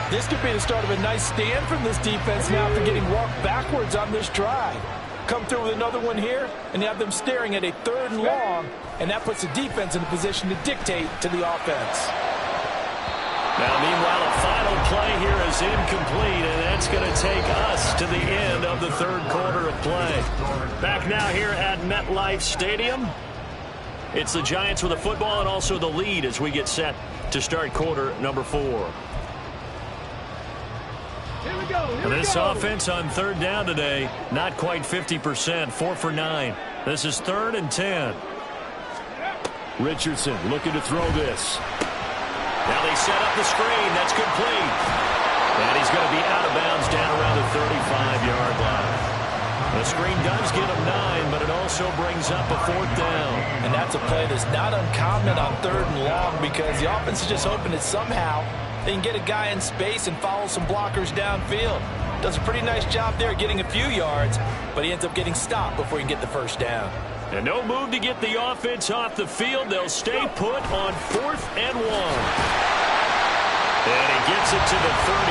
[SPEAKER 6] This could be the start of a nice stand from this defense now after getting walked backwards on this drive. Come through with another one here, and you have them staring at a 3rd and long, and that puts the defense in a position to dictate to the offense.
[SPEAKER 2] Now, meanwhile, a final play here is incomplete, and that's going to take us to the end of the 3rd quarter of play. Back now here at MetLife Stadium. It's the Giants with the football and also the lead as we get set to start quarter number 4. This offense on 3rd down today, not quite 50%, 4 for 9. This is 3rd and 10. Richardson looking to throw this. Now they set up the screen. That's complete. And he's going to be out of bounds down around the 35-yard line. The screen does get him 9, but it also brings up a 4th down.
[SPEAKER 6] And that's a play that's not uncommon on 3rd and long because the offense is just hoping that somehow they can get a guy in space and follow some blockers downfield. Does a pretty nice job there getting a few yards, but he ends up getting stopped before he can get the first down.
[SPEAKER 2] And no move to get the offense off the field. They'll stay put on 4th and 1. And he gets it to the 34.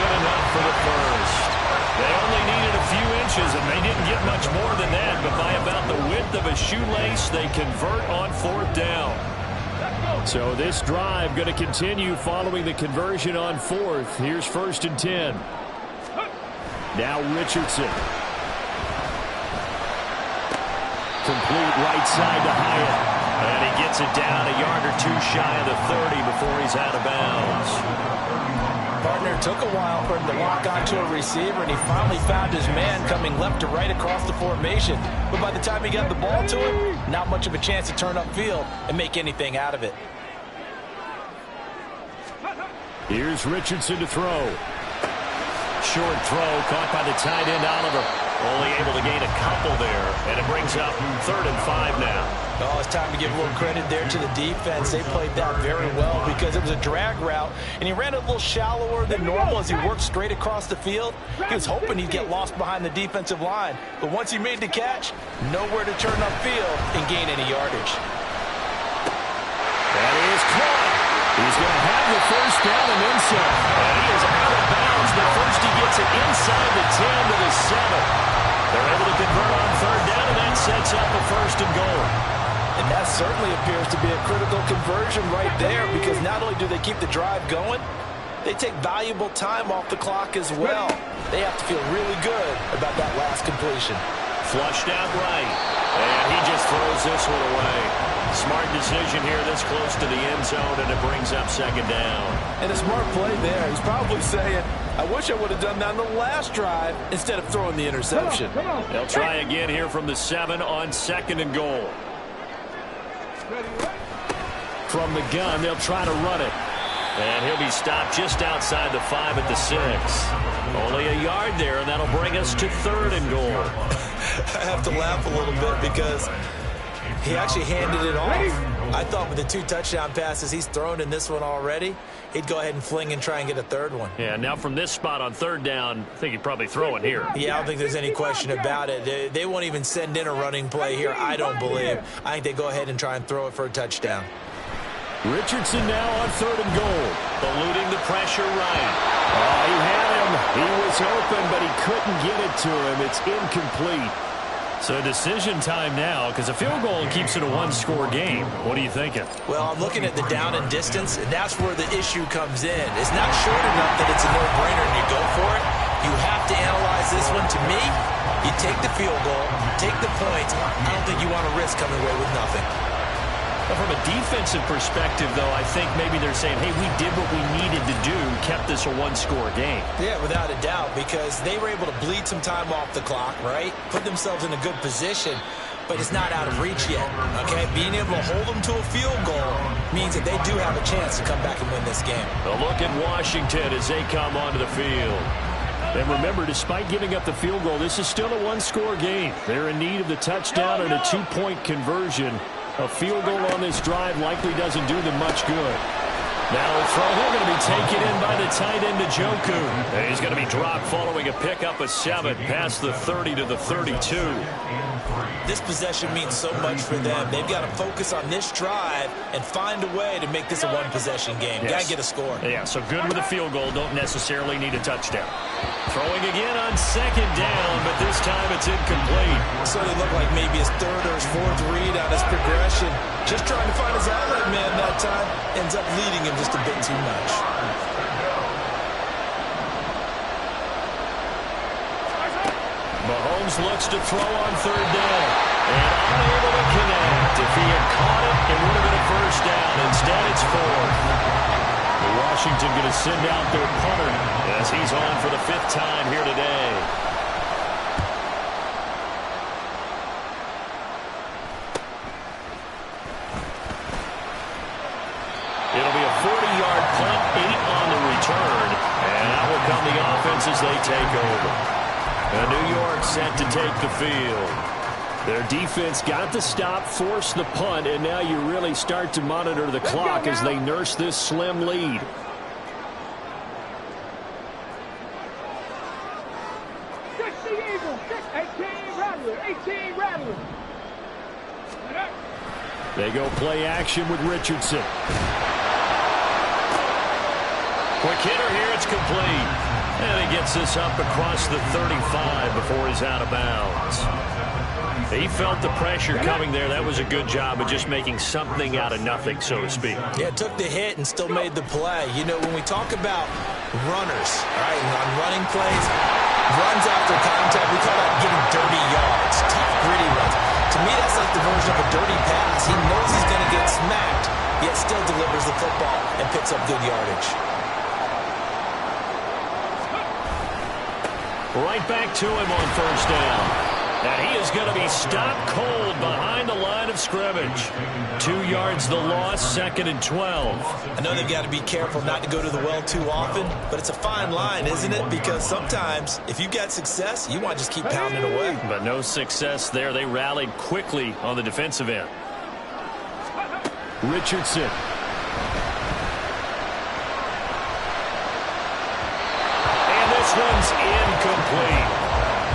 [SPEAKER 2] Good enough for the first. They only needed a few inches, and they didn't get much more than that. But by about the width of a shoelace, they convert on 4th down. So this drive going to continue following the conversion on 4th. Here's 1st and 10. Now Richardson. Complete right side to Hyatt. And he gets it down a yard or 2 shy of the 30 before he's out of bounds.
[SPEAKER 6] Partner, took a while for him to lock onto a receiver, and he finally found his man coming left to right across the formation. But by the time he got the ball to him, not much of a chance to turn upfield and make anything out of it.
[SPEAKER 2] Here's Richardson to throw. Short throw caught by the tight end Oliver. Only able to gain a couple there, and it brings up 3rd and 5 now.
[SPEAKER 6] Oh, it's time to give a little credit there to the defense. They played that very well because it was a drag route, and he ran a little shallower than normal as he worked straight across the field. He was hoping he'd get lost behind the defensive line, but once he made the catch, nowhere to turn upfield and gain any yardage.
[SPEAKER 2] That is caught. He's going to have the first down and then some. And he is out of bounds, but first he gets it inside the 10 to the 7. They're able to convert on 3rd down, and that sets up a 1st and goal.
[SPEAKER 6] And that certainly appears to be a critical conversion right there because not only do they keep the drive going, they take valuable time off the clock as well. They have to feel really good about that last completion.
[SPEAKER 2] Flushed out right, and he just throws this one away. Smart decision here this close to the end zone, and it brings up 2nd down.
[SPEAKER 6] And a smart play there. He's probably saying, I wish I would have done that on the last drive instead of throwing the interception.
[SPEAKER 2] They'll try again here from the 7 on 2nd and goal. From the gun, they'll try to run it. And he'll be stopped just outside the 5 at the 6. Only a yard there, and that'll bring us to 3rd and goal.
[SPEAKER 3] I have to laugh a little bit because he actually handed it off. I thought with the 2 touchdown passes he's thrown in this one already, he'd go ahead and fling and try and get a 3rd one.
[SPEAKER 2] Yeah, now from this spot on 3rd down, I think he'd probably throw it here.
[SPEAKER 3] Yeah, I don't think there's any question about it. They won't even send in a running play here, I don't believe. I think they go ahead and try and throw it for a touchdown.
[SPEAKER 2] Richardson now on 3rd and goal. Eluding the pressure right. Oh, he had him. He was open, but he couldn't get it to him. It's incomplete. So decision time now, because a field goal keeps it a 1-score game. What are you thinking?
[SPEAKER 3] Well, I'm looking at the down and distance, and that's where the issue comes in. It's not short enough that it's a no-brainer and you go for it. You have to analyze this one. To me, you take the field goal, take the points. I don't think you want to risk coming away with nothing.
[SPEAKER 2] From a defensive perspective, though, I think maybe they're saying, hey, we did what we needed to do, kept this a 1-score game.
[SPEAKER 3] Yeah, without a doubt, because they were able to bleed some time off the clock, right? Put themselves in a good position, but it's not out of reach yet, okay? Being able to hold them to a field goal means that they do have a chance to come back and win this game.
[SPEAKER 2] A look at Washington as they come onto the field. And remember, despite giving up the field goal, this is still a 1-score game. They're in need of the touchdown and a 2-point conversion. A field goal on this drive likely doesn't do them much good. Now the throw, they're going to be taken in by the tight end, Njoku. And he's going to be dropped following a pickup of 7 past the 30 to the 32.
[SPEAKER 3] This possession means so much for them. They've got to focus on this drive and find a way to make this a 1-possession game.
[SPEAKER 2] Yes.
[SPEAKER 3] Got to get a score.
[SPEAKER 2] Yeah, so good with a field goal. Don't necessarily need a touchdown. Throwing again on 2nd down, but this time it's incomplete.
[SPEAKER 3] So it looked like maybe his 3rd or his 4th read on his progression. Just trying to find his outlet man that time. Ends up leading him just a bit too much.
[SPEAKER 2] Mahomes looks to throw on 3rd down. And unable to connect. If he had caught it, it would have been a 1st down. Instead, it's 4th. Washington going to send out their punter as he's on for the 5th time here today. It'll be a 40-yard punt, 8 on the return. And out will come the offense as they take over. New York set to take the field. Their defense got the stop, forced the punt, and now you really start to monitor the clock as they nurse this slim lead. They go play action with Richardson. Quick hitter here, it's complete. And he gets this up across the 35 before he's out of bounds. He felt the pressure coming there. That was a good job of just making something out of nothing, so to speak.
[SPEAKER 3] Yeah, took the hit and still made the play. You know, when we talk about runners, right, and on running plays, runs after contact, we call that getting dirty yards, tough, gritty runs. To me, that's like the version of a dirty pass. He knows he's going to get smacked, yet still delivers the football and picks up good yardage.
[SPEAKER 2] Right back to him on 1st down. And he is going to be stopped cold behind the line of scrimmage. 2 yards the loss, 2nd and 12.
[SPEAKER 3] I know they've got to be careful not to go to the well too often, but it's a fine line, isn't it? Because sometimes, if you get success, you want to just keep pounding away.
[SPEAKER 2] But no success there. They rallied quickly on the defensive end. Richardson. And this one's incomplete.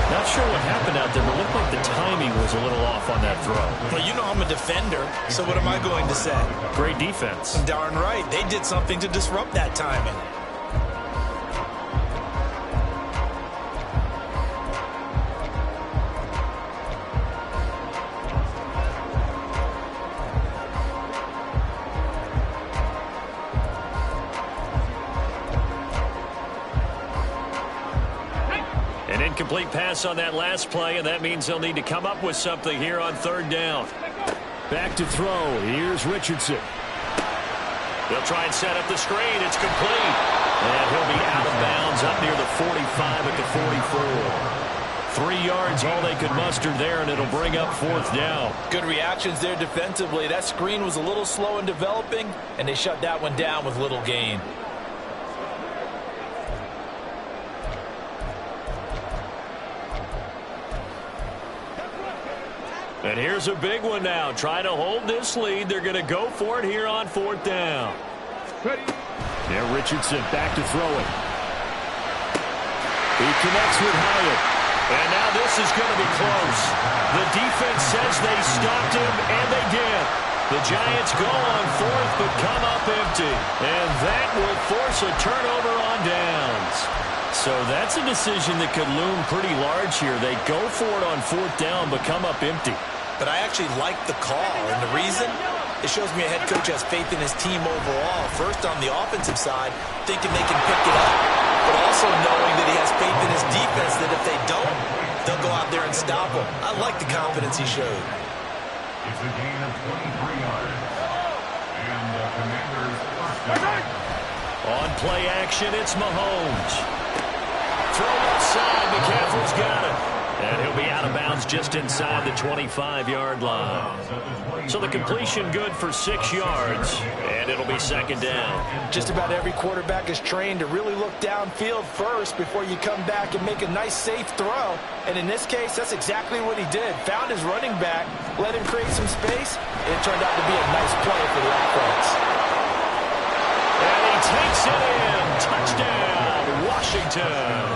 [SPEAKER 2] Not sure what happened out there, but it looked like the timing was a little off on that throw.
[SPEAKER 3] Well, you know I'm a defender, so what am I going to say?
[SPEAKER 2] Great defense.
[SPEAKER 3] Darn right. They did something to disrupt that timing.
[SPEAKER 2] An incomplete pass on that last play, and that means they'll need to come up with something here on 3rd down. Back to throw. Here's Richardson. They'll try and set up the screen. It's complete. And he'll be out of bounds up near the 45 at the 44. 3 yards, all they could muster there, and it'll bring up 4th down.
[SPEAKER 6] Good reactions there defensively. That screen was a little slow in developing, and they shut that one down with little gain.
[SPEAKER 2] And here's a big one now. Trying to hold this lead. They're going to go for it here on 4th down. Now Richardson back to throw it. He connects with Hyatt. And now this is going to be close. The defense says they stopped him, and they did. The Giants go on 4th, but come up empty. And that will force a turnover on downs. So that's a decision that could loom pretty large here. They go for it on 4th down, but come up empty.
[SPEAKER 3] But I actually like the call, and the reason? It shows me a head coach has faith in his team overall. First, on the offensive side, thinking they can pick it up, but also knowing that he has faith in his defense that if they don't, they'll go out there and stop him. I like the confidence he showed.
[SPEAKER 5] It's a gain of 23 yards. And the Commanders first down.
[SPEAKER 2] On play action, it's Mahomes. Throw outside, McCaffrey's got it. And he'll be out of bounds just inside the 25-yard line. So the completion good for 6 yards, and it'll be 2nd down.
[SPEAKER 6] Just about every quarterback is trained to really look downfield first before you come back and make a nice, safe throw. And in this case, that's exactly what he did. Found his running back, let him create some space, and it turned out to be a nice play for the offense.
[SPEAKER 2] And he takes it in. Touchdown, Washington.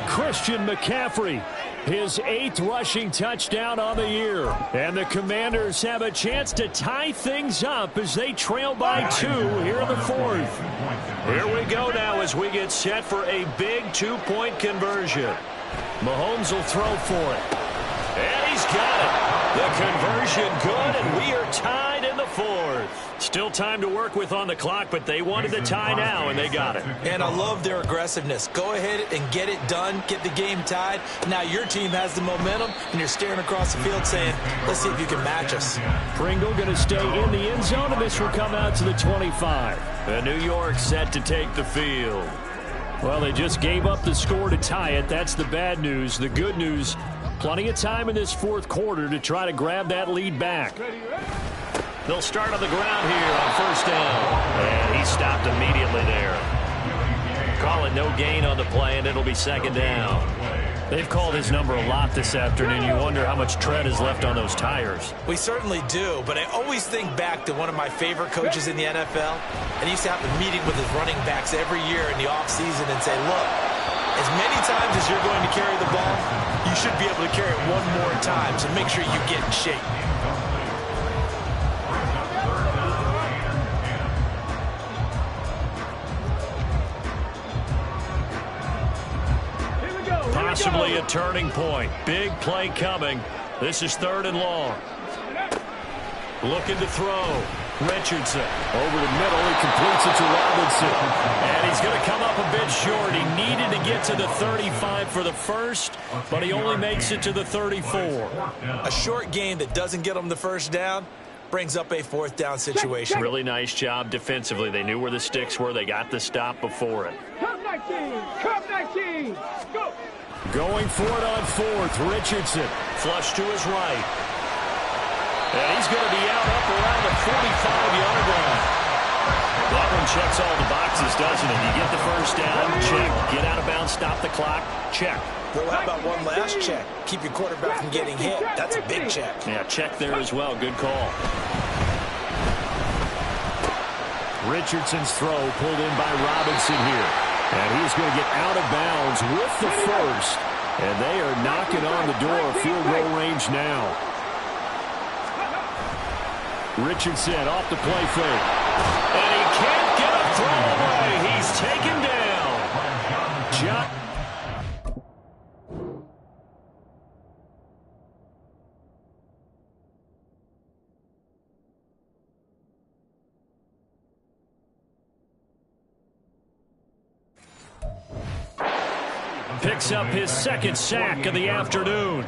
[SPEAKER 2] Christian McCaffrey, his 8th rushing touchdown on the year. And the Commanders have a chance to tie things up as they trail by 2 here in the 4th. Here we go now as we get set for a big 2-point conversion. Mahomes will throw for it. And he's got it. The conversion good, and we are tied in the 4th. Still time to work with on the clock, but they wanted the tie now, and they got it.
[SPEAKER 3] And I love their aggressiveness. Go ahead and get it done, get the game tied. Now your team has the momentum, and you're staring across the field saying, let's see if you can match us.
[SPEAKER 2] Pringle going to stay in the end zone, and this will come out to the 25. And New York set to take the field. Well, they just gave up the score to tie it. That's the bad news. The good news, plenty of time in this 4th quarter to try to grab that lead back. They'll start on the ground here on 1st down. And he stopped immediately there. Call it no gain on the play, and it'll be 2nd down. They've called his number a lot this afternoon. You wonder how much tread is left on those tires.
[SPEAKER 3] We certainly do, but I always think back to one of my favorite coaches in the NFL, and he used to have a meeting with his running backs every year in the offseason and say, look, as many times as you're going to carry the ball, you should be able to carry it one more time, so make sure you get in shape.
[SPEAKER 2] Possibly a turning point. Big play coming. This is 3rd and long. Looking to throw. Richardson over the middle. He completes it to Robinson. And he's going to come up a bit short. He needed to get to the 35 for the first, but he only makes it to the 34.
[SPEAKER 3] A short game that doesn't get him the 1st down brings up a 4th down situation.
[SPEAKER 2] Really nice job defensively. They knew where the sticks were. They got the stop before it.
[SPEAKER 4] Come 19, go!
[SPEAKER 2] Going for it on 4th. Richardson flush to his right. And he's going to be out up around the 45-yard line. That one checks all the boxes, doesn't it? You get the 1st down, check. Get out of bounds, stop the clock, check.
[SPEAKER 3] Well, how about one last check? Keep your quarterback from getting hit. That's a big check.
[SPEAKER 2] Yeah, check there as well. Good call. Richardson's throw pulled in by Robinson here. And he's going to get out of bounds with the 1st. And they are knocking on the door of field goal range now. Richardson off the play fake. And he can't get a throw away. He's taken down. John. Picks up his 2nd sack of the afternoon.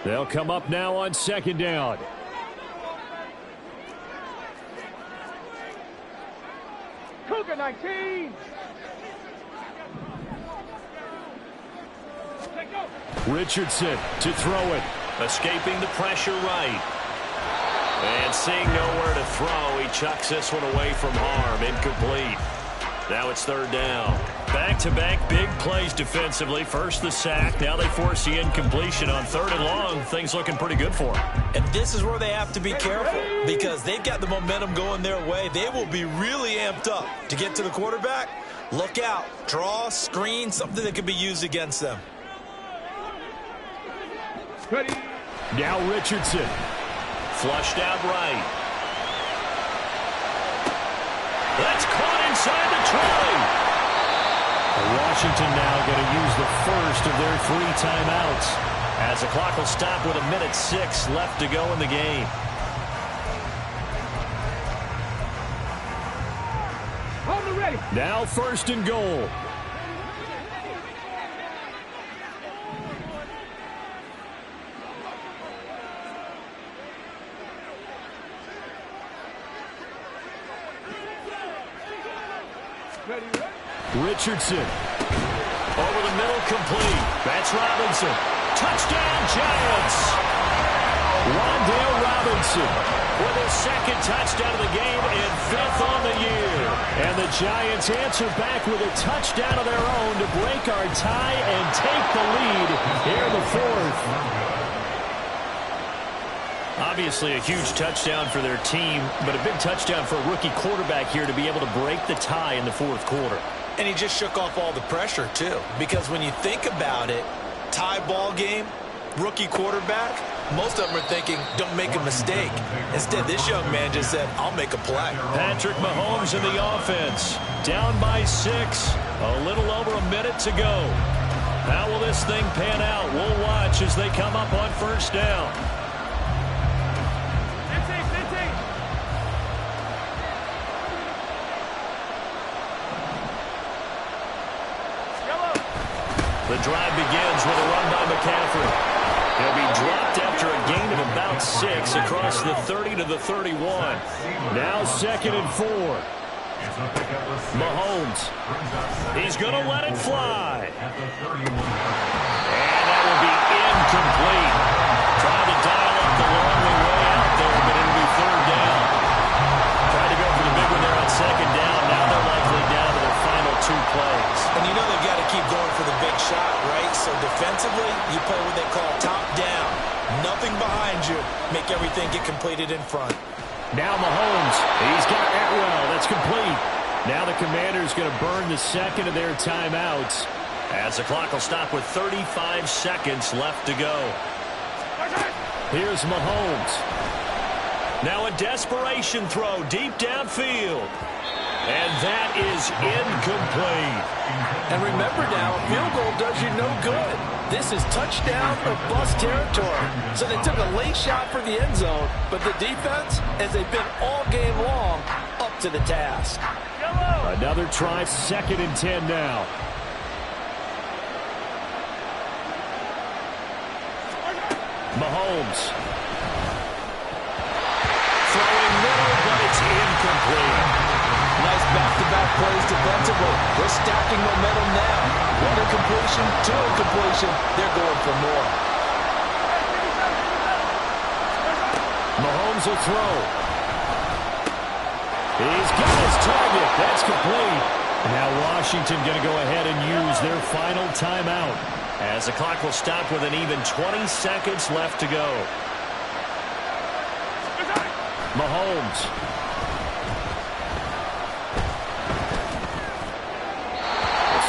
[SPEAKER 2] They'll come up now on 2nd down.
[SPEAKER 4] Cougar 19.
[SPEAKER 2] Richardson to throw it. Escaping the pressure right. And seeing nowhere to throw, he chucks this one away from harm. Incomplete. Now it's third down. Back-to-back big plays defensively. First the sack. Now they force the incompletion on third and long. Things looking pretty good for them.
[SPEAKER 6] And this is where they have to be careful because they've got the momentum going their way. They will be really amped up to get to the quarterback. Look out. Draw, screen, something that could be used against them.
[SPEAKER 4] Ready.
[SPEAKER 2] Now Richardson. Flushed out right. That's caught inside the 20. Washington now going to use the first of their 3 timeouts as the clock will stop with 1:06 left to go in the game.
[SPEAKER 4] Hold it ready.
[SPEAKER 2] Now first and goal. Richardson. Over the middle, complete. That's Robinson. Touchdown, Giants. Wan'Dale Robinson with his second touchdown of the game and 5th on the year. And the Giants answer back with a touchdown of their own to break our tie and take the lead here in the 4th. Obviously a huge touchdown for their team, but a big touchdown for a rookie quarterback here to be able to break the tie in the 4th quarter.
[SPEAKER 6] And he just shook off all the pressure, too. Because when you think about it, tie ball game, rookie quarterback, most of them are thinking, don't make a mistake. Instead, this young man just said, I'll make a play.
[SPEAKER 2] Patrick Mahomes in the offense. Down by 6. A little over a minute to go. How will this thing pan out? We'll watch as they come up on first down. The drive begins with a run by McCaffrey. He'll be dropped after a gain of about 6 across the 30 to the 31. Now 2nd and 4. Mahomes. He's going to let it fly. And that will be incomplete. Trying to dial up the long way out there, but it'll be 3rd down. Trying to go for the big one there on 2nd down. Now they're likely down to their final 2 plays.
[SPEAKER 6] And you know they've got to keep going for the big shot, right? So defensively, you play what they call top down. Nothing behind you. Make everything get completed in front.
[SPEAKER 2] Now Mahomes. He's got Atwell. That's complete. Now the Commanders going to burn the 2nd of their timeouts as the clock will stop with 35 seconds left to go. Here's Mahomes. Now a desperation throw deep downfield. And that is incomplete.
[SPEAKER 6] And remember now, a field goal does you no good. This is touchdown or bust territory. So they took a late shot for the end zone, but the defense, as they've been all game long, up to the task.
[SPEAKER 2] Another try, 2nd and 10 now. Mahomes. Throwing middle, but it's incomplete.
[SPEAKER 6] Nice back-to-back plays defensively. They're stacking momentum now. 1 incompletion, 2 incompletion. They're going for more.
[SPEAKER 2] Mahomes will throw. He's got his target. That's complete. Now Washington going to go ahead and use their final timeout as the clock will stop with an even 20 seconds left to go. Mahomes.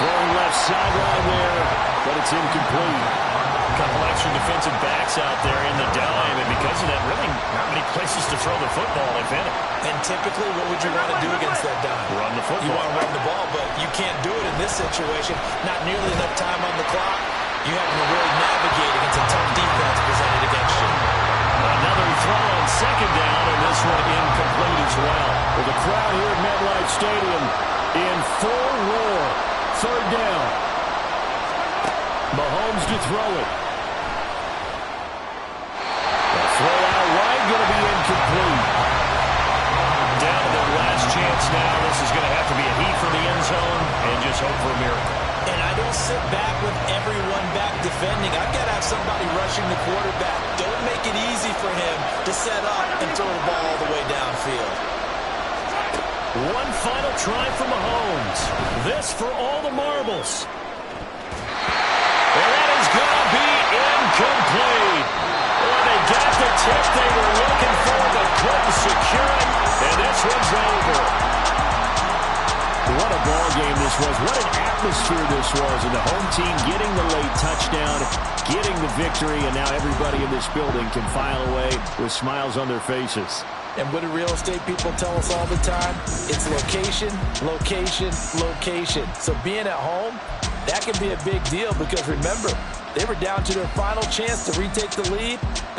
[SPEAKER 2] Throwing left sideline there, but it's incomplete. A couple extra defensive backs out there in the dime, and because of that, really not many places to throw the football, if any.
[SPEAKER 6] And typically, what would you want to do against that dime?
[SPEAKER 2] Run the football.
[SPEAKER 6] You want to run the ball, but you can't do it in this situation. Not nearly enough time on the clock. You have to really navigate against a tough defense presented against you.
[SPEAKER 2] Another throw on 2nd down, and this one incomplete as well. Well, the crowd here at MetLife Stadium in full roar. 3rd down. Mahomes to throw it. The throw out wide going to be incomplete. Down to their last chance now. This is going to have to be a heat for the end zone and just hope for a miracle.
[SPEAKER 6] And I don't sit back with with everyone back defending, I've got to have somebody rushing the quarterback. Don't make it easy for him to set up and throw the ball all the way downfield.
[SPEAKER 2] One final try for Mahomes. This for all the marbles. And that is going to be incomplete. Well, they got the tip they were looking for, but couldn't secure it. And this one's over. What a ball game this was. What an atmosphere this was. And the home team getting the late touchdown, getting the victory, and now everybody in this building can file away with smiles on their faces.
[SPEAKER 6] And what do real estate people tell us all the time? It's location, location, location. So being at home, that can be a big deal because remember, they were down to their final chance to retake the lead. That